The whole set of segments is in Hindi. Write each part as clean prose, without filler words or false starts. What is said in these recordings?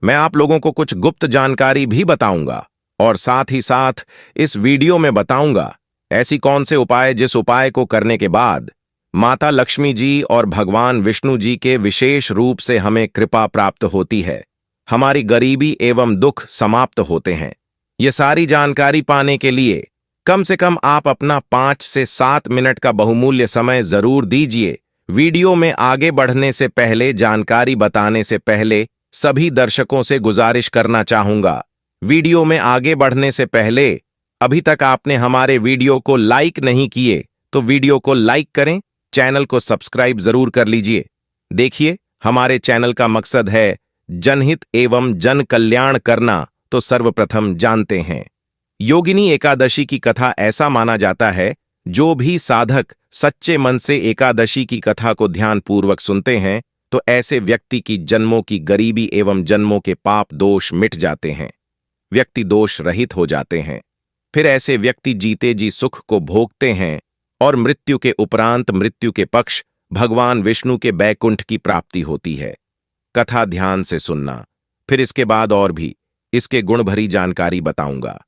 मैं आप लोगों को कुछ गुप्त जानकारी भी बताऊंगा और साथ ही साथ इस वीडियो में बताऊंगा ऐसी कौन से उपाय जिस उपाय को करने के बाद माता लक्ष्मी जी और भगवान विष्णु जी के विशेष रूप से हमें कृपा प्राप्त होती है, हमारी गरीबी एवं दुख समाप्त होते हैं। ये सारी जानकारी पाने के लिए कम से कम आप अपना 5 से 7 मिनट का बहुमूल्य समय जरूर दीजिए। वीडियो में आगे बढ़ने से पहले, जानकारी बताने से पहले सभी दर्शकों से गुजारिश करना चाहूंगा, वीडियो में आगे बढ़ने से पहले अभी तक आपने हमारे वीडियो को लाइक नहीं किए तो वीडियो को लाइक करें, चैनल को सब्सक्राइब जरूर कर लीजिए। देखिए, हमारे चैनल का मकसद है जनहित एवं जन कल्याण करना, तो सर्वप्रथम जानते हैं। योगिनी एकादशी की कथा ऐसा माना जाता है, जो भी साधक सच्चे मन से एकादशी की कथा को ध्यानपूर्वक सुनते हैं तो ऐसे व्यक्ति की जन्मों की गरीबी एवं जन्मों के पाप दोष मिट जाते हैं, व्यक्ति दोष रहित हो जाते हैं। फिर ऐसे व्यक्ति जीते जी सुख को भोगते हैं और मृत्यु के उपरांत मृत्यु के पक्ष भगवान विष्णु के बैकुंठ की प्राप्ति होती है। कथा ध्यान से सुनना, फिर इसके बाद और भी इसके गुण भरी जानकारी बताऊंगा।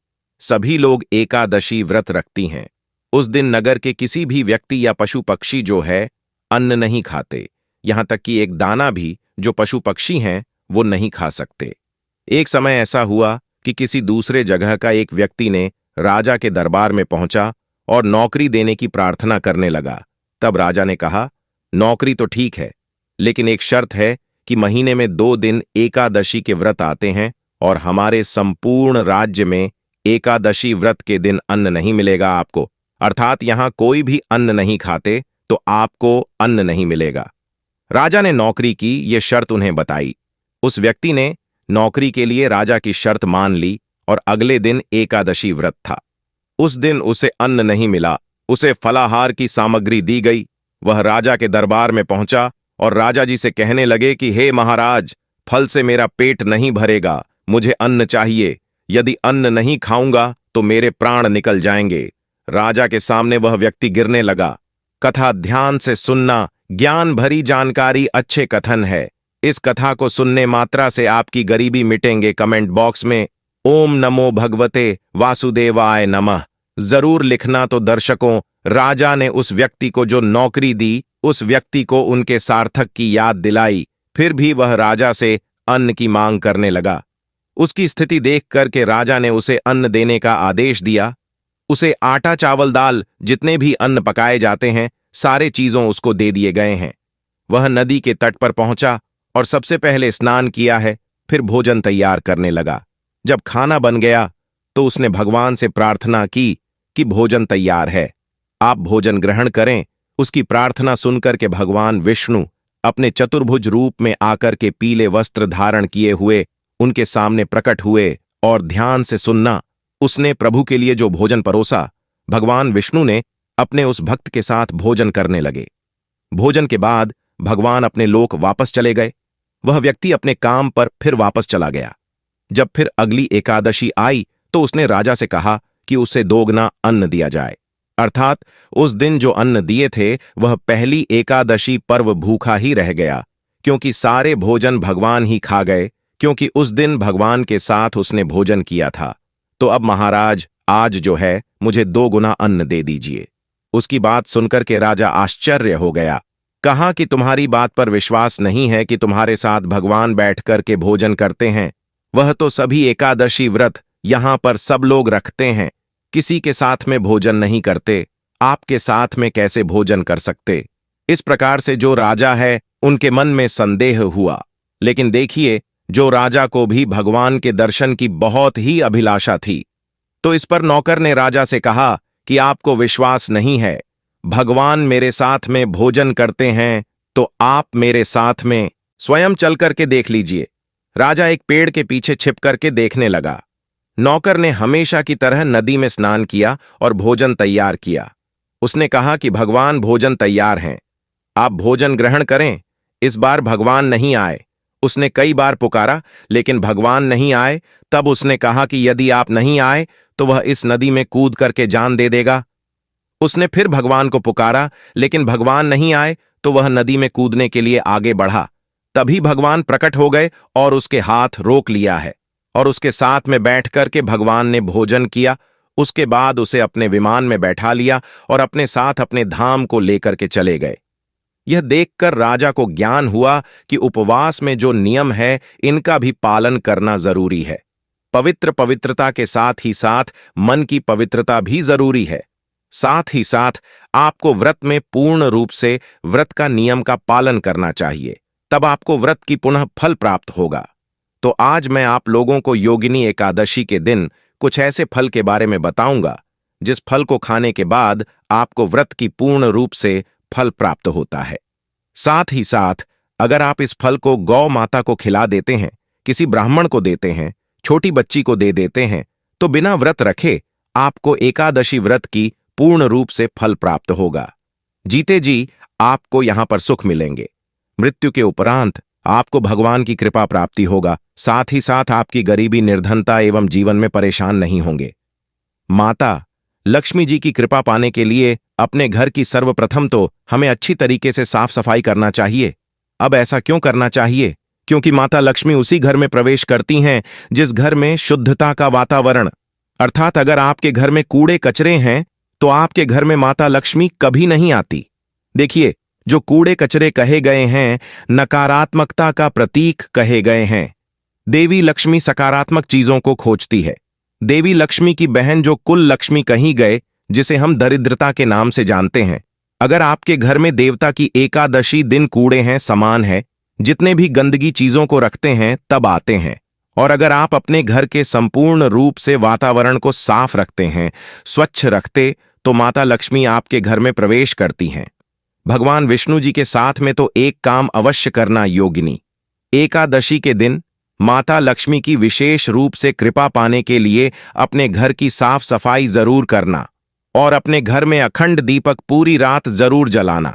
सभी लोग एकादशी व्रत रखती हैं। उस दिन नगर के किसी भी व्यक्ति या पशु पक्षी जो है अन्न नहीं खाते, यहां तक कि एक दाना भी जो पशु पक्षी हैं वो नहीं खा सकते। एक समय ऐसा हुआ कि किसी दूसरे जगह का एक व्यक्ति ने राजा के दरबार में पहुंचा और नौकरी देने की प्रार्थना करने लगा। तब राजा ने कहा, नौकरी तो ठीक है, लेकिन एक शर्त है कि महीने में 2 दिन एकादशी के व्रत आते हैं और हमारे संपूर्ण राज्य में एकादशी व्रत के दिन अन्न नहीं मिलेगा आपको, अर्थात यहां कोई भी अन्न नहीं खाते तो आपको अन्न नहीं मिलेगा। राजा ने नौकरी की ये शर्त उन्हें बताई। उस व्यक्ति ने नौकरी के लिए राजा की शर्त मान ली और अगले दिन एकादशी व्रत था। उस दिन उसे अन्न नहीं मिला, उसे फलाहार की सामग्री दी गई। वह राजा के दरबार में पहुंचा और राजा जी से कहने लगे कि हे महाराज, फल से मेरा पेट नहीं भरेगा, मुझे अन्न चाहिए, यदि अन्न नहीं खाऊंगा तो मेरे प्राण निकल जाएंगे। राजा के सामने वह व्यक्ति गिरने लगा। कथा ध्यान से सुनना, ज्ञान भरी जानकारी अच्छे कथन है। इस कथा को सुनने मात्रा से आपकी गरीबी मिटेंगे। कमेंट बॉक्स में ओम नमो भगवते वासुदेवाय नमः जरूर लिखना। तो दर्शकों, राजा ने उस व्यक्ति को जो नौकरी दी, उस व्यक्ति को उनके सार्थक की याद दिलाई, फिर भी वह राजा से अन्न की मांग करने लगा। उसकी स्थिति देख करके राजा ने उसे अन्न देने का आदेश दिया। उसे आटा चावल दाल जितने भी अन्न पकाए जाते हैं सारे चीजों उसको दे दिए गए हैं। वह नदी के तट पर पहुंचा और सबसे पहले स्नान किया है, फिर भोजन तैयार करने लगा। जब खाना बन गया तो उसने भगवान से प्रार्थना की कि भोजन तैयार है, आप भोजन ग्रहण करें। उसकी प्रार्थना सुनकर के भगवान विष्णु अपने चतुर्भुज रूप में आकर के पीले वस्त्र धारण किए हुए उनके सामने प्रकट हुए। और ध्यान से सुनना, उसने प्रभु के लिए जो भोजन परोसा, भगवान विष्णु ने अपने उस भक्त के साथ भोजन करने लगे। भोजन के बाद भगवान अपने लोक वापस चले गए। वह व्यक्ति अपने काम पर फिर वापस चला गया। जब फिर अगली एकादशी आई तो उसने राजा से कहा कि उसे दोगुना अन्न दिया जाए, अर्थात उस दिन जो अन्न दिए थे वह पहली एकादशी पर्व भूखा ही रह गया, क्योंकि सारे भोजन भगवान ही खा गए, क्योंकि उस दिन भगवान के साथ उसने भोजन किया था। तो अब महाराज, आज जो है मुझे 2 गुना अन्न दे दीजिए। उसकी बात सुनकर के राजा आश्चर्य हो गया। कहा कि तुम्हारी बात पर विश्वास नहीं है कि तुम्हारे साथ भगवान बैठ कर के भोजन करते हैं। वह तो सभी एकादशी व्रत यहां पर सब लोग रखते हैं, किसी के साथ में भोजन नहीं करते, आपके साथ में कैसे भोजन कर सकते। इस प्रकार से जो राजा है उनके मन में संदेह हुआ। लेकिन देखिए, जो राजा को भी भगवान के दर्शन की बहुत ही अभिलाषा थी, तो इस पर नौकर ने राजा से कहा कि आपको विश्वास नहीं है, भगवान मेरे साथ में भोजन करते हैं तो आप मेरे साथ में स्वयं चल करके देख लीजिए। राजा एक पेड़ के पीछे छिप करके देखने लगा। नौकर ने हमेशा की तरह नदी में स्नान किया और भोजन तैयार किया। उसने कहा कि भगवान भोजन तैयार हैं, आप भोजन ग्रहण करें। इस बार भगवान नहीं आए। उसने कई बार पुकारा लेकिन भगवान नहीं आए। तब उसने कहा कि यदि आप नहीं आए तो वह इस नदी में कूद करके जान दे देगा। उसने फिर भगवान को पुकारा लेकिन भगवान नहीं आए तो वह नदी में कूदने के लिए आगे बढ़ा। तभी भगवान प्रकट हो गए और उसके हाथ रोक लिया है और उसके साथ में बैठ करके भगवान ने भोजन किया। उसके बाद उसे अपने विमान में बैठा लिया और अपने साथ अपने धाम को लेकर के चले गए। यह देखकर राजा को ज्ञान हुआ कि उपवास में जो नियम है इनका भी पालन करना जरूरी है। पवित्रता के साथ ही साथ मन की पवित्रता भी जरूरी है। साथ ही साथ आपको व्रत में पूर्ण रूप से व्रत का नियम का पालन करना चाहिए, तब आपको व्रत की पुनः फल प्राप्त होगा। तो आज मैं आप लोगों को योगिनी एकादशी के दिन कुछ ऐसे फल के बारे में बताऊंगा जिस फल को खाने के बाद आपको व्रत की पूर्ण रूप से फल प्राप्त होता है। साथ ही साथ अगर आप इस फल को गौ माता को खिला देते हैं, किसी ब्राह्मण को देते हैं, छोटी बच्ची को दे देते हैं, तो बिना व्रत रखे आपको एकादशी व्रत की पूर्ण रूप से फल प्राप्त होगा। जीते जी आपको यहां पर सुख मिलेंगे। मृत्यु के उपरांत आपको भगवान की कृपा प्राप्ति होगा। साथ ही साथ आपकी गरीबी, निर्धनता एवं जीवन में परेशान नहीं होंगे। माता लक्ष्मी जी की कृपा पाने के लिए अपने घर की सर्वप्रथम तो हमें अच्छी तरीके से साफ सफाई करना चाहिए। अब ऐसा क्यों करना चाहिए? क्योंकि माता लक्ष्मी उसी घर में प्रवेश करती हैं जिस घर में शुद्धता का वातावरण, अर्थात अगर आपके घर में कूड़े कचरे हैं तो आपके घर में माता लक्ष्मी कभी नहीं आती। देखिए, जो कूड़े कचरे कहे गए हैं नकारात्मकता का प्रतीक कहे गए हैं। देवी लक्ष्मी सकारात्मक चीजों को खोजती है। देवी लक्ष्मी की बहन जो कुल लक्ष्मी कही गए, जिसे हम दरिद्रता के नाम से जानते हैं। अगर आपके घर में देवता की एकादशी दिन कूड़े हैं, सामान है, जितने भी गंदगी चीजों को रखते हैं तब आते हैं। और अगर आप अपने घर के संपूर्ण रूप से वातावरण को साफ रखते हैं, स्वच्छ रखते, तो माता लक्ष्मी आपके घर में प्रवेश करती हैं। भगवान विष्णु जी के साथ में तो एक काम अवश्य करना योगिनी एकादशी के दिन माता लक्ष्मी की विशेष रूप से कृपा पाने के लिए अपने घर की साफ सफाई जरूर करना और अपने घर में अखंड दीपक पूरी रात जरूर जलाना,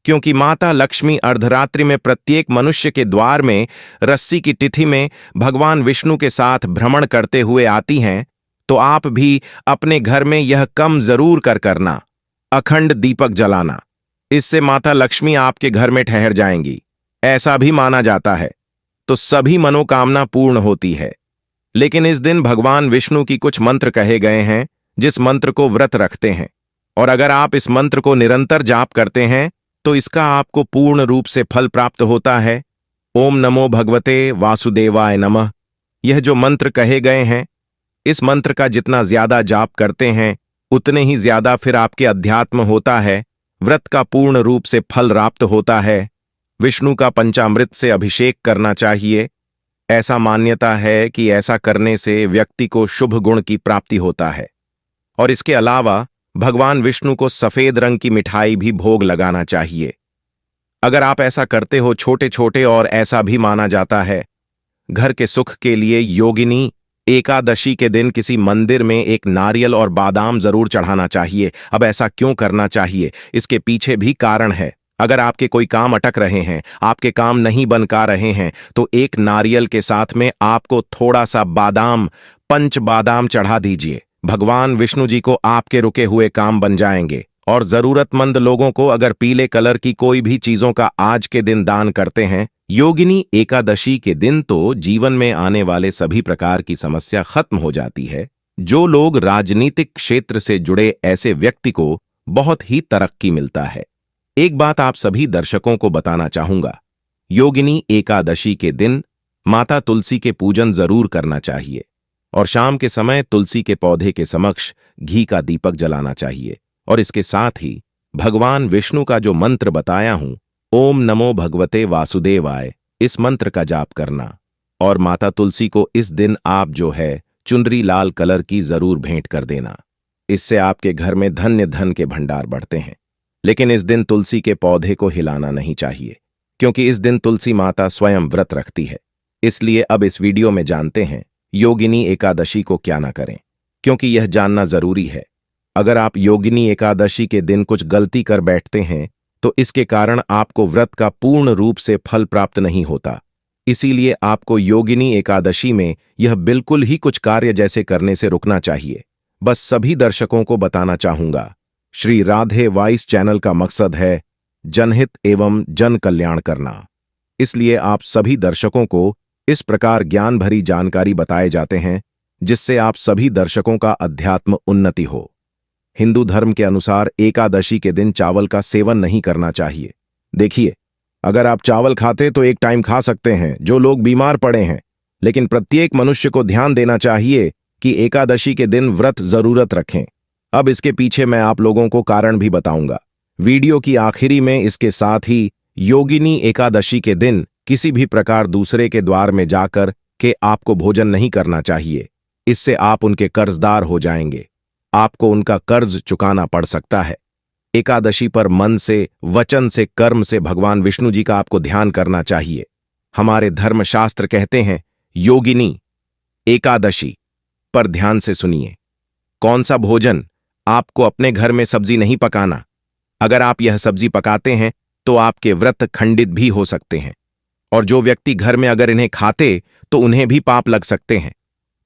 क्योंकि माता लक्ष्मी अर्धरात्रि में प्रत्येक मनुष्य के द्वार में रस्सी की तिथि में भगवान विष्णु के साथ भ्रमण करते हुए आती हैं। तो आप भी अपने घर में यह कम जरूर करना, अखंड दीपक जलाना। इससे माता लक्ष्मी आपके घर में ठहर जाएंगी, ऐसा भी माना जाता है। तो सभी मनोकामना पूर्ण होती है। लेकिन इस दिन भगवान विष्णु की कुछ मंत्र कहे गए हैं जिस मंत्र को व्रत रखते हैं, और अगर आप इस मंत्र को निरंतर जाप करते हैं तो इसका आपको पूर्ण रूप से फल प्राप्त होता है। ओम नमो भगवते वासुदेवाय नमः। यह जो मंत्र कहे गए हैं, इस मंत्र का जितना ज्यादा जाप करते हैं उतने ही ज्यादा फिर आपके अध्यात्म होता है, व्रत का पूर्ण रूप से फल प्राप्त होता है। विष्णु का पंचामृत से अभिषेक करना चाहिए। ऐसा मान्यता है कि ऐसा करने से व्यक्ति को शुभ गुण की प्राप्ति होता है। और इसके अलावा भगवान विष्णु को सफेद रंग की मिठाई भी भोग लगाना चाहिए। अगर आप ऐसा करते हो छोटे छोटे, और ऐसा भी माना जाता है घर के सुख के लिए योगिनी एकादशी के दिन किसी मंदिर में एक नारियल और बादाम जरूर चढ़ाना चाहिए। अब ऐसा क्यों करना चाहिए, इसके पीछे भी कारण है। अगर आपके कोई काम अटक रहे हैं, आपके काम नहीं बन पा रहे हैं, तो एक नारियल के साथ में आपको थोड़ा सा बादाम, 5 बादाम चढ़ा दीजिए। भगवान विष्णु जी को आपके रुके हुए काम बन जाएंगे। और जरूरतमंद लोगों को अगर पीले कलर की कोई भी चीजों का आज के दिन दान करते हैं योगिनी एकादशी के दिन, तो जीवन में आने वाले सभी प्रकार की समस्या खत्म हो जाती है। जो लोग राजनीतिक क्षेत्र से जुड़े ऐसे व्यक्ति को बहुत ही तरक्की मिलता है। एक बात आप सभी दर्शकों को बताना चाहूंगा, योगिनी एकादशी के दिन माता तुलसी के पूजन जरूर करना चाहिए और शाम के समय तुलसी के पौधे के समक्ष घी का दीपक जलाना चाहिए। और इसके साथ ही भगवान विष्णु का जो मंत्र बताया हूं, ओम नमो भगवते वासुदेवाय, इस मंत्र का जाप करना। और माता तुलसी को इस दिन आप जो है चुनरी लाल कलर की जरूर भेंट कर देना। इससे आपके घर में धन्य धन के भंडार बढ़ते हैं। लेकिन इस दिन तुलसी के पौधे को हिलाना नहीं चाहिए, क्योंकि इस दिन तुलसी माता स्वयं व्रत रखती है। इसलिए अब इस वीडियो में जानते हैं योगिनी एकादशी को क्या ना करें, क्योंकि यह जानना जरूरी है। अगर आप योगिनी एकादशी के दिन कुछ गलती कर बैठते हैं तो इसके कारण आपको व्रत का पूर्ण रूप से फल प्राप्त नहीं होता। इसीलिए आपको योगिनी एकादशी में यह बिल्कुल ही कुछ कार्य जैसे करने से रुकना चाहिए। बस सभी दर्शकों को बताना चाहूंगा, श्री राधे वॉइस चैनल का मकसद है जनहित एवं जन कल्याण करना। इसलिए आप सभी दर्शकों को इस प्रकार ज्ञान भरी जानकारी बताए जाते हैं जिससे आप सभी दर्शकों का अध्यात्म उन्नति हो। हिंदू धर्म के अनुसार एकादशी के दिन चावल का सेवन नहीं करना चाहिए। देखिए, अगर आप चावल खाते तो एक टाइम खा सकते हैं जो लोग बीमार पड़े हैं, लेकिन प्रत्येक मनुष्य को ध्यान देना चाहिए कि एकादशी के दिन व्रत जरूरत रखें। अब इसके पीछे मैं आप लोगों को कारण भी बताऊंगा। वीडियो की आखिरी में इसके साथ ही योगिनी एकादशी के दिन किसी भी प्रकार दूसरे के द्वार में जाकर के आपको भोजन नहीं करना चाहिए। इससे आप उनके कर्जदार हो जाएंगे, आपको उनका कर्ज चुकाना पड़ सकता है। एकादशी पर मन से, वचन से, कर्म से भगवान विष्णु जी का आपको ध्यान करना चाहिए। हमारे धर्मशास्त्र कहते हैं योगिनी एकादशी पर ध्यान से सुनिए। कौन सा भोजन? आपको अपने घर में सब्जी नहीं पकाना। अगर आप यह सब्जी पकाते हैं तो आपके व्रत खंडित भी हो सकते हैं, और जो व्यक्ति घर में अगर इन्हें खाते तो उन्हें भी पाप लग सकते हैं।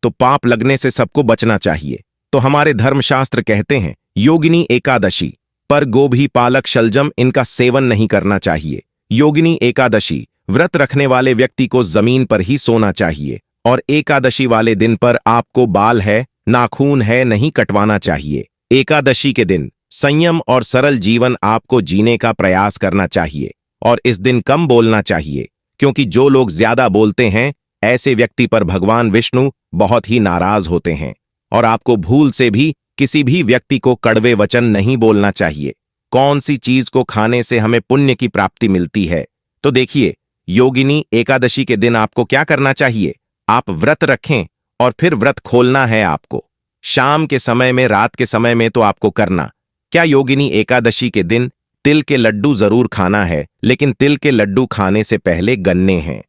तो पाप लगने से सबको बचना चाहिए। तो हमारे धर्मशास्त्र कहते हैं योगिनी एकादशी पर गोभी, पालक, शलजम इनका सेवन नहीं करना चाहिए। योगिनी एकादशी व्रत रखने वाले व्यक्ति को जमीन पर ही सोना चाहिए, और एकादशी वाले दिन पर आपको बाल है, नाखून है, नहीं कटवाना चाहिए। एकादशी के दिन संयम और सरल जीवन आपको जीने का प्रयास करना चाहिए, और इस दिन कम बोलना चाहिए, क्योंकि जो लोग ज्यादा बोलते हैं ऐसे व्यक्ति पर भगवान विष्णु बहुत ही नाराज होते हैं। और आपको भूल से भी किसी भी व्यक्ति को कड़वे वचन नहीं बोलना चाहिए। कौन सी चीज को खाने से हमें पुण्य की प्राप्ति मिलती है? तो देखिए, योगिनी एकादशी के दिन आपको क्या करना चाहिए? आप व्रत रखें और फिर व्रत खोलना है आपको। शाम के समय में, रात के समय में तो आपको करना क्या? योगिनी एकादशी के दिन तिल के लड्डू जरूर खाना है, लेकिन तिल के लड्डू खाने से पहले गन्ने हैं,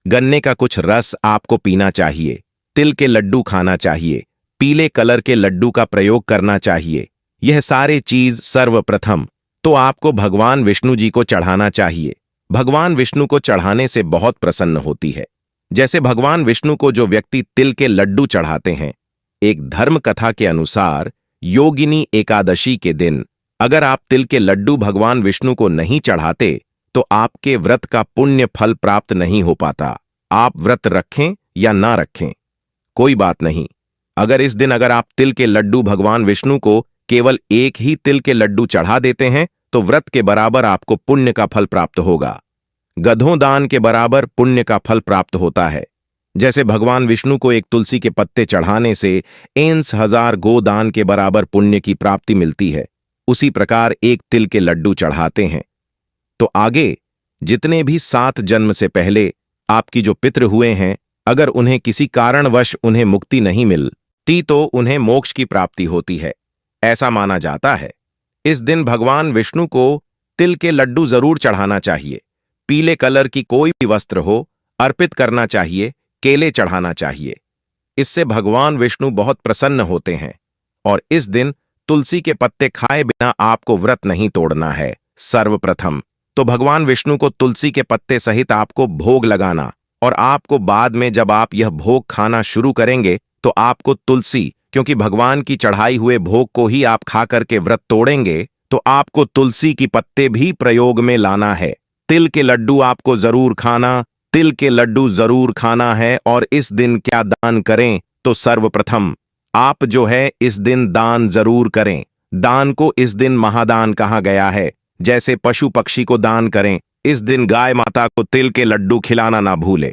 गन्ने का कुछ रस आपको पीना चाहिए। तिल के लड्डू खाना चाहिए, पीले कलर के लड्डू का प्रयोग करना चाहिए। यह सारे चीज सर्वप्रथम तो आपको भगवान विष्णु जी को चढ़ाना चाहिए। भगवान विष्णु को चढ़ाने से बहुत प्रसन्न होती है। जैसे भगवान विष्णु को जो व्यक्ति तिल के लड्डू चढ़ाते हैं, एक धर्म कथा के अनुसार योगिनी एकादशी के दिन अगर आप तिल के लड्डू भगवान विष्णु को नहीं चढ़ाते तो आपके व्रत का पुण्य फल प्राप्त नहीं हो पाता। आप व्रत रखें या ना रखें, कोई बात नहीं। अगर इस दिन अगर आप तिल के लड्डू भगवान विष्णु को केवल एक ही तिल के लड्डू चढ़ा देते हैं तो व्रत के बराबर आपको पुण्य का फल प्राप्त होगा। गधों दान के बराबर पुण्य का फल प्राप्त होता है। जैसे भगवान विष्णु को एक तुलसी के पत्ते चढ़ाने से 1000 गोदान के बराबर पुण्य की प्राप्ति मिलती है, उसी प्रकार एक तिल के लड्डू चढ़ाते हैं तो आगे जितने भी 7 जन्म से पहले आपकी जो पितृ हुए हैं, अगर उन्हें किसी कारणवश उन्हें मुक्ति नहीं मिलती तो उन्हें मोक्ष की प्राप्ति होती है, ऐसा माना जाता है। इस दिन भगवान विष्णु को तिल के लड्डू जरूर चढ़ाना चाहिए। पीले कलर की कोई भी वस्त्र हो अर्पित करना चाहिए, केले चढ़ाना चाहिए। इससे भगवान विष्णु बहुत प्रसन्न होते हैं। और इस दिन तुलसी के पत्ते खाए बिना आपको व्रत नहीं तोड़ना है। सर्वप्रथम तो भगवान विष्णु को तुलसी के पत्ते सहित आपको भोग लगाना, और आपको बाद में जब आप यह भोग खाना शुरू करेंगे तो आपको तुलसी, क्योंकि भगवान की चढ़ाई हुए भोग को ही आप खा करके व्रत तोड़ेंगे, तो आपको तुलसी की पत्ते भी प्रयोग में लाना है। तिल के लड्डू आपको जरूर खाना, तिल के लड्डू जरूर खाना है। और इस दिन क्या दान करें? तो सर्वप्रथम आप जो है इस दिन दान जरूर करें। दान को इस दिन महादान कहा गया है। जैसे पशु पक्षी को दान करें, इस दिन गाय माता को तिल के लड्डू खिलाना ना भूले।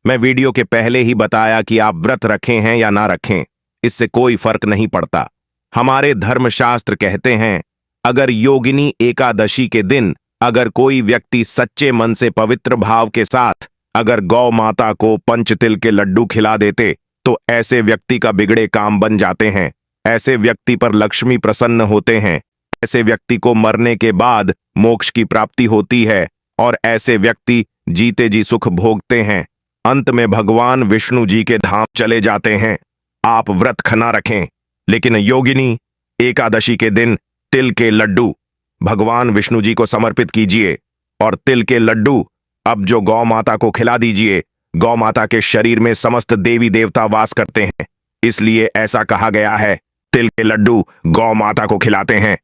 मैं वीडियो के पहले ही बताया कि आप व्रत रखें हैं या ना रखें, इससे कोई फर्क नहीं पड़ता। हमारे धर्मशास्त्र कहते हैं अगर योगिनी एकादशी के दिन अगर कोई व्यक्ति सच्चे मन से पवित्र भाव के साथ अगर गौ माता को पंचतिल के लड्डू खिला देते तो ऐसे व्यक्ति का बिगड़े काम बन जाते हैं। ऐसे व्यक्ति पर लक्ष्मी प्रसन्न होते हैं। ऐसे व्यक्ति को मरने के बाद मोक्ष की प्राप्ति होती है, और ऐसे व्यक्ति जीते जी सुख भोगते हैं। अंत में भगवान विष्णु जी के धाम चले जाते हैं। आप व्रत खना रखें, लेकिन योगिनी एकादशी के दिन तिल के लड्डू भगवान विष्णु जी को समर्पित कीजिए, और तिल के लड्डू अब जो गौ माता को खिला दीजिए। गौ माता के शरीर में समस्त देवी देवता वास करते हैं, इसलिए ऐसा कहा गया है तिल के लड्डू गौ माता को खिलाते हैं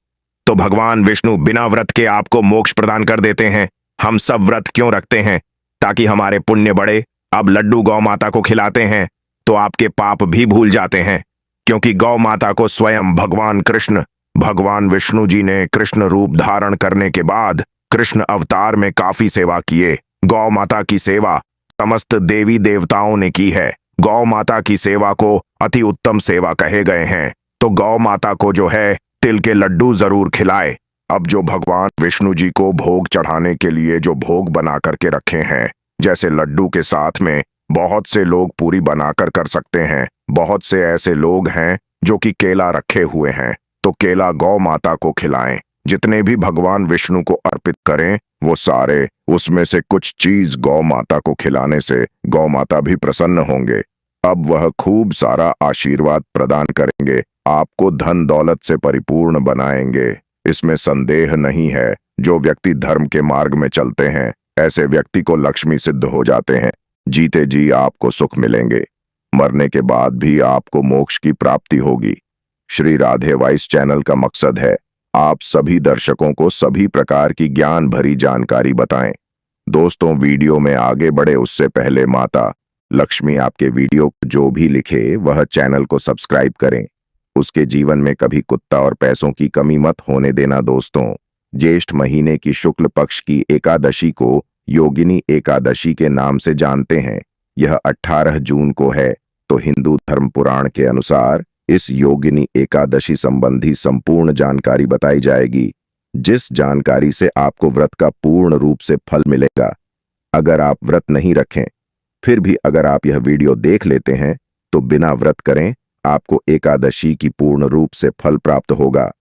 तो भगवान विष्णु बिना व्रत के आपको मोक्ष प्रदान कर देते हैं। हम सब व्रत क्यों रखते हैं? ताकि हमारे पुण्य बढ़े। अब लड्डू गौ माता को खिलाते हैं तो आपके पाप भी भूल जाते हैं, क्योंकि गौ माता को स्वयं भगवान कृष्ण, भगवान विष्णु जी ने कृष्ण रूप धारण करने के बाद कृष्ण अवतार में काफी सेवा किए। गौ माता की सेवा समस्त देवी देवताओं ने की है। गौ माता की सेवा को अति उत्तम सेवा कहे गए हैं। तो गौ माता को जो है तिल के लड्डू जरूर खिलाए। अब जो भगवान विष्णु जी को भोग चढ़ाने के लिए जो भोग बना करके रखे हैं, जैसे लड्डू के साथ में बहुत से लोग पूरी बनाकर कर सकते हैं। बहुत से ऐसे लोग हैं जो कि केला रखे हुए हैं, तो केला गौ माता को खिलाएं। जितने भी भगवान विष्णु को अर्पित करें वो सारे, उसमें से कुछ चीज गौ माता को खिलाने से गौ माता भी प्रसन्न होंगे। अब वह खूब सारा आशीर्वाद प्रदान करेंगे, आपको धन दौलत से परिपूर्ण बनाएंगे। इसमें संदेह नहीं है। जो व्यक्ति धर्म के मार्ग में चलते हैं, ऐसे व्यक्ति को लक्ष्मी सिद्ध हो जाते हैं। जीते जी आपको सुख मिलेंगे, मरने के बाद भी आपको मोक्ष की प्राप्ति होगी। श्री राधे वॉइस चैनल का मकसद है आप सभी दर्शकों को सभी प्रकार की ज्ञान भरी जानकारी बताएं। दोस्तों, वीडियो में आगे बढ़े उससे पहले माता लक्ष्मी आपके वीडियो को जो भी लिखे वह चैनल को सब्सक्राइब करें। उसके जीवन में कभी कुत्ता और पैसों की कमी मत होने देना। दोस्तों, ज्येष्ठ महीने की शुक्ल पक्ष की एकादशी को योगिनी एकादशी के नाम से जानते हैं। यह 18 जून को है। तो हिंदू धर्म पुराण के अनुसार इस योगिनी एकादशी संबंधी संपूर्ण जानकारी बताई जाएगी, जिस जानकारी से आपको व्रत का पूर्ण रूप से फल मिलेगा। अगर आप व्रत नहीं रखें, फिर भी अगर आप यह वीडियो देख लेते हैं तो बिना व्रत करें आपको एकादशी की पूर्ण रूप से फल प्राप्त होगा।